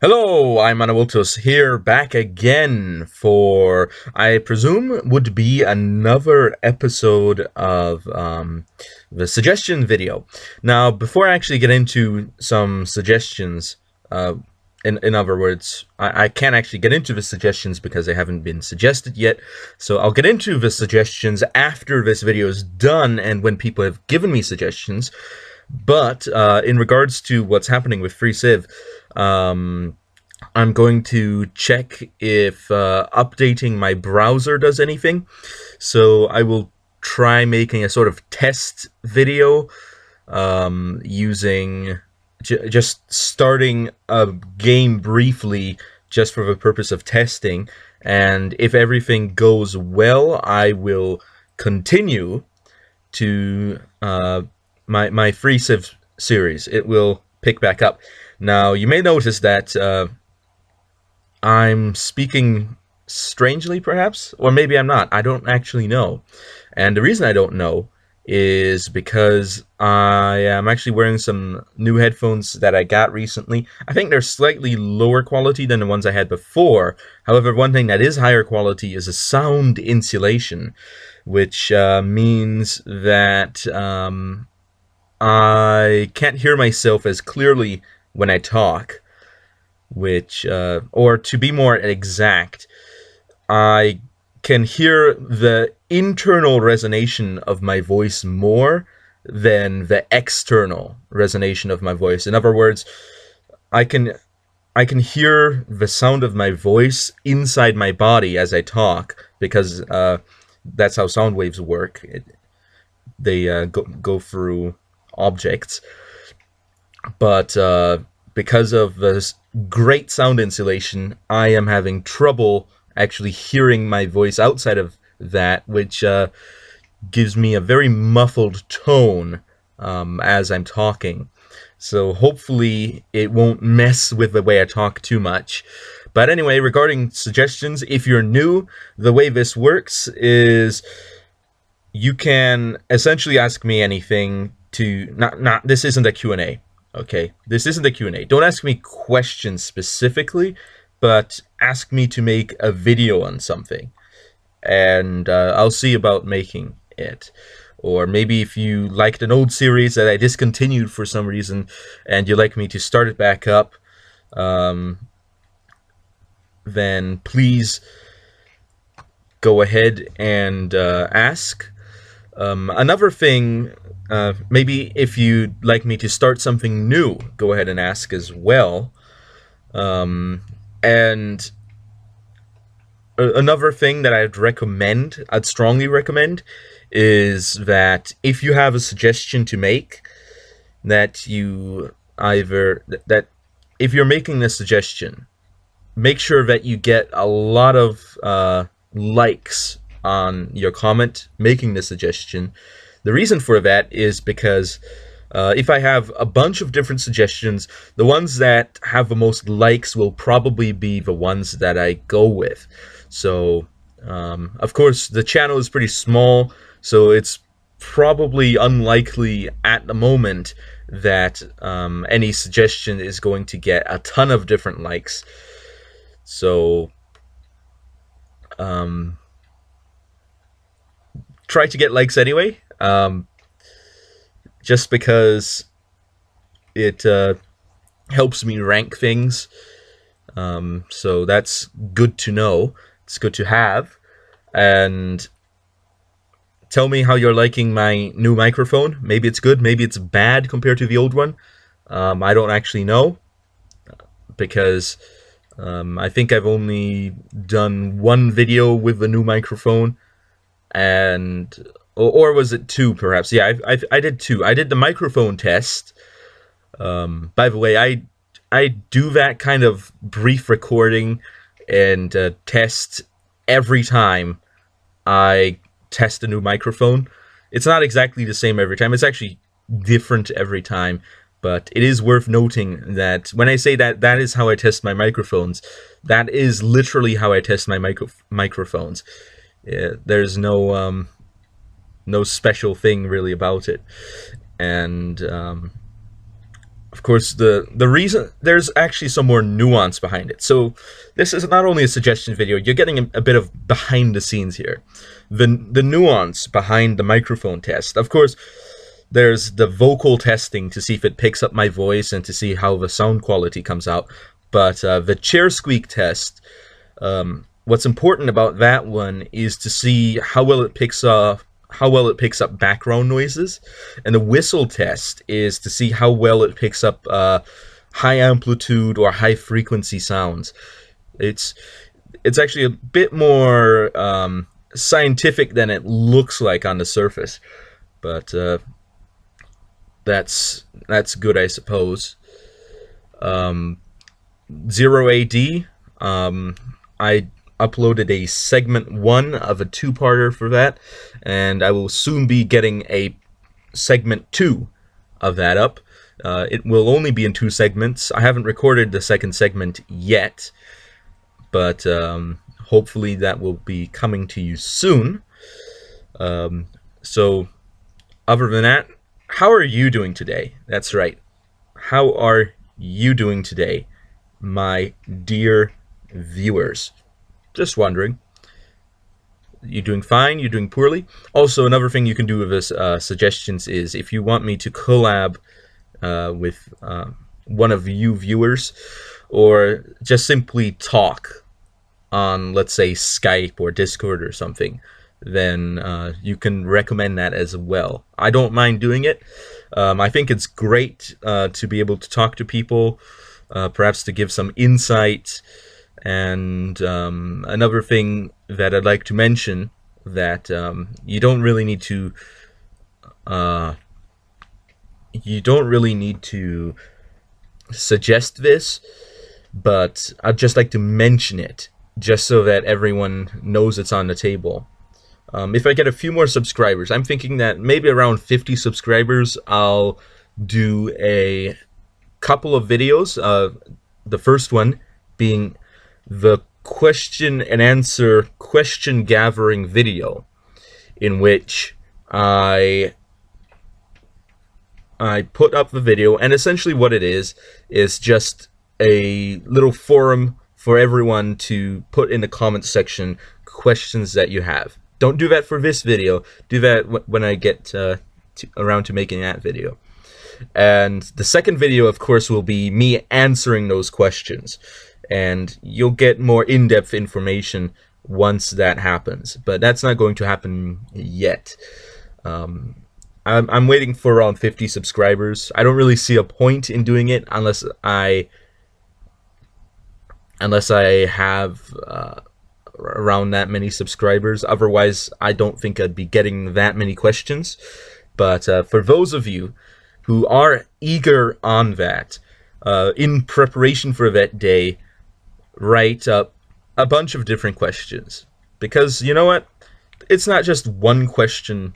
Hello, I'm Anawiltos here, back again for, I presume, would be another episode of the suggestion video. Now, before I actually get into some suggestions, in other words, I can't actually get into the suggestions because they haven't been suggested yet, so I'll get into the suggestions after this video is done and when people have given me suggestions. But in regards to what's happening with FreeCiv, I'm going to check if updating my browser does anything. So I will try making a sort of test video using just starting a game briefly just for the purpose of testing. And if everything goes well, I will continue to my FreeCiv series. It will pick back up. Now, you may notice that I'm speaking strangely, perhaps? Or maybe I'm not. I don't actually know. And the reason I don't know is because I am actually wearing some new headphones that I got recently. I think they're slightly lower quality than the ones I had before. However, one thing that is higher quality is a sound insulation, which means that I can't hear myself as clearly when I talk, which, or to be more exact, I can hear the internal resonation of my voice more than the external resonation of my voice. In other words, I can hear the sound of my voice inside my body as I talk, because that's how sound waves work. They go through objects. But because of this great sound insulation, I am having trouble actually hearing my voice outside of that, which gives me a very muffled tone as I'm talking. So hopefully it won't mess with the way I talk too much. But anyway, regarding suggestions, if you're new, the way this works is you can essentially ask me anything to not this isn't a Q&A. Okay, this isn't a Q&A. Don't ask me questions specifically, but ask me to make a video on something, and I'll see about making it. Or maybe if you liked an old series that I discontinued for some reason, and you'd like me to start it back up, then please go ahead and ask. Another thing, maybe if you'd like me to start something new, go ahead and ask as well. And another thing that I'd strongly recommend, is that if you have a suggestion to make, that if you're making this suggestion, make sure that you get a lot of likes on your comment making the suggestion. The reason for that is because if I have a bunch of different suggestions, the ones that have the most likes will probably be the ones that I go with. So, of course, the channel is pretty small, so it's probably unlikely at the moment that any suggestion is going to get a ton of different likes. So, try to get likes anyway, just because it helps me rank things. So that's good to know. It's good to have. And tell me how you're liking my new microphone. Maybe it's good, maybe it's bad compared to the old one. I don't actually know, because I think I've only done one video with the new microphone, and or was it two, perhaps? Yeah, I did two. I did the microphone test. By the way, I do that kind of brief recording and test every time I test a new microphone. It's not exactly the same every time. It's actually different every time. But it is worth noting that when I say that that is how I test my microphones, that is literally how I test my microphones. There's no no special thing really about it. And of course, the reason, there's actually some more nuance behind it. So this is not only a suggestion video, you're getting a bit of behind the scenes here. The nuance behind the microphone test. Of course, there's the vocal testing to see if it picks up my voice and to see how the sound quality comes out. But the chair squeak test, what's important about that one is to see how well it picks up background noises, and the whistle test is to see how well it picks up high amplitude or high frequency sounds. It's actually a bit more scientific than it looks like on the surface, but that's good, I suppose. 0AD, I uploaded a segment 1 of a 2-parter for that, and I will soon be getting a segment 2 of that up. It will only be in 2 segments. I haven't recorded the second segment yet, but hopefully that will be coming to you soon. So other than that, how are you doing today? That's right. How are you doing today, my dear viewers? Just wondering. You doing fine? You doing poorly? Also, another thing you can do with this suggestions is if you want me to collab with one of you viewers, or just simply talk on, let's say, Skype or Discord or something, then you can recommend that as well. I don't mind doing it. I think it's great to be able to talk to people, perhaps to give some insight. And another thing that I'd like to mention, that you don't really need to suggest this, but I'd just like to mention it just so that everyone knows it's on the table. If I get a few more subscribers, I'm thinking that maybe around 50 subscribers, I'll do a couple of videos. The first one being the question and answer, question gathering video, in which I put up the video, and essentially what it is just a little forum for everyone to put in the comments section questions that you have. Don't do that for this video. Do that when I get around to making that video. And the second video, of course, will be me answering those questions. And you'll get more in-depth information once that happens. But that's not going to happen yet. I'm waiting for around 50 subscribers. I don't really see a point in doing it unless I have around that many subscribers. Otherwise, I don't think I'd be getting that many questions. But for those of you who are eager on that, in preparation for that day, write up a bunch of different questions. Because, you know what? It's not just one question.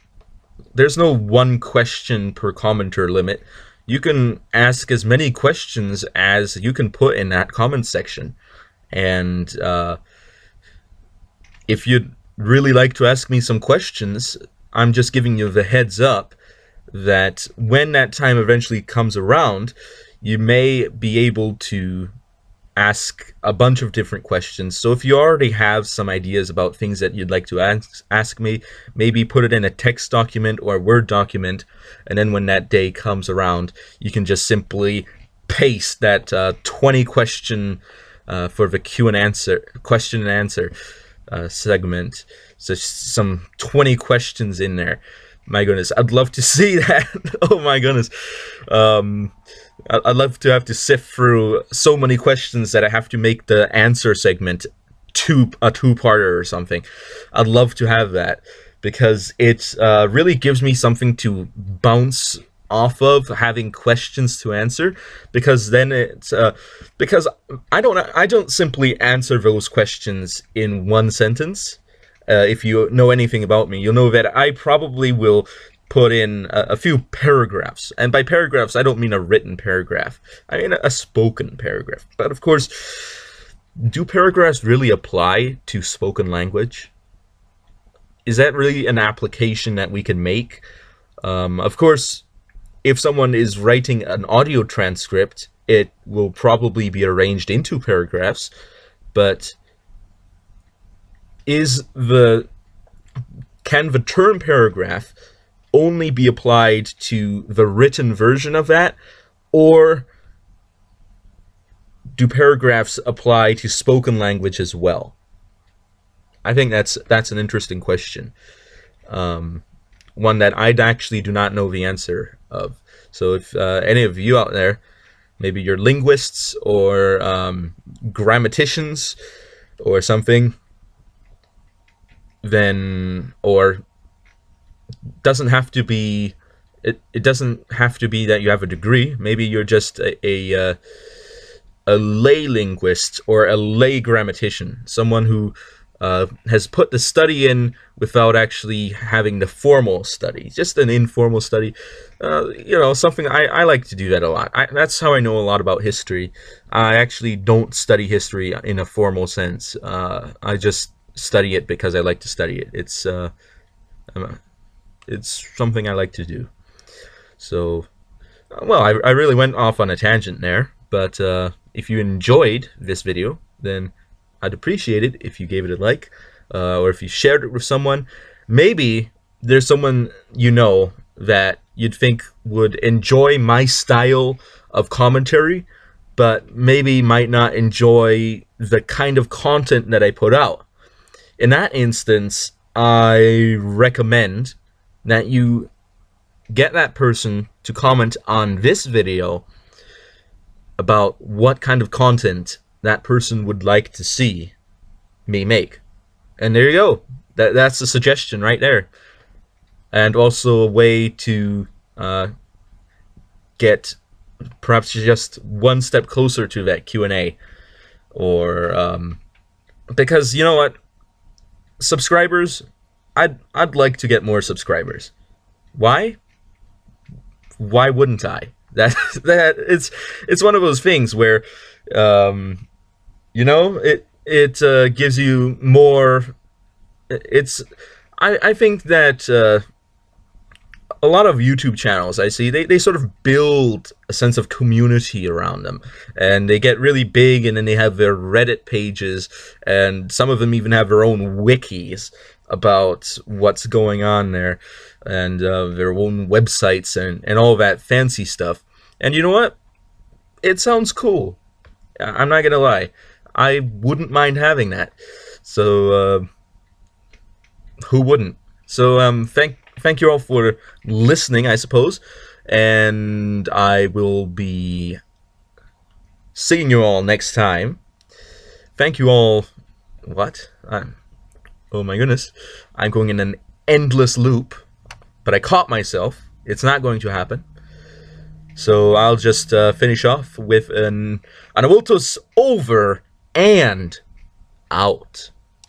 There's no one question per commenter limit. You can ask as many questions as you can put in that comment section. And if you'd really like to ask me some questions, I'm just giving you the heads up that when that time eventually comes around, you may be able to ask a bunch of different questions. So if you already have some ideas about things that you'd like to ask me, maybe put it in a text document or a Word document, and then when that day comes around, you can just simply paste that 20 question for the question and answer segment. So some 20 questions in there. My goodness, I'd love to see that. Oh my goodness. I'd love to have to sift through so many questions that I have to make the answer segment a two-parter or something. I'd love to have that, because it really gives me something to bounce off of, having questions to answer, because then it's because I don't simply answer those questions in one sentence. If you know anything about me, you'll know that I probably will put in a few paragraphs. And by paragraphs, I don't mean a written paragraph. I mean a spoken paragraph. But of course, do paragraphs really apply to spoken language? Is that really an application that we can make? Of course, if someone is writing an audio transcript, it will probably be arranged into paragraphs, but can the term paragraph only be applied to the written version of that, or do paragraphs apply to spoken language as well? I think that's an interesting question, one that I actually do not know the answer of. So if any of you out there, maybe you're linguists or grammaticians or something, then, or doesn't have to be, it doesn't have to be that you have a degree. Maybe you're just a lay linguist or a lay grammatician, someone who has put the study in without actually having the formal study, just an informal study. You know, something I like to do that a lot. That's how I know a lot about history. I actually don't study history in a formal sense. I just study it because I like to study it. It's something I like to do. So, well, I really went off on a tangent there, but if you enjoyed this video, then I'd appreciate it if you gave it a like, or if you shared it with someone. Maybe there's someone you know that you'd think would enjoy my style of commentary, but maybe might not enjoy the kind of content that I put out. In that instance, I recommend that you get that person to comment on this video about what kind of content that person would like to see me make. And there you go. That's a suggestion right there. And also a way to get perhaps just one step closer to that Q&A. Or because, you know what? Subscribers, I'd like to get more subscribers. Why? Why wouldn't I? That it's one of those things where you know, it gives you more. I think that a lot of YouTube channels I see, they sort of build a sense of community around them, and they get really big, and then they have their Reddit pages, and some of them even have their own wikis about what's going on there, and their own websites and all that fancy stuff. And you know what? It sounds cool. I'm not gonna lie. I wouldn't mind having that. So who wouldn't? So thank you all for listening, I suppose, and I will be seeing you all next time. Thank you all. What? Oh my goodness. I'm going in an endless loop, but I caught myself. It's not going to happen. So I'll just finish off with an Anawiltos over and out.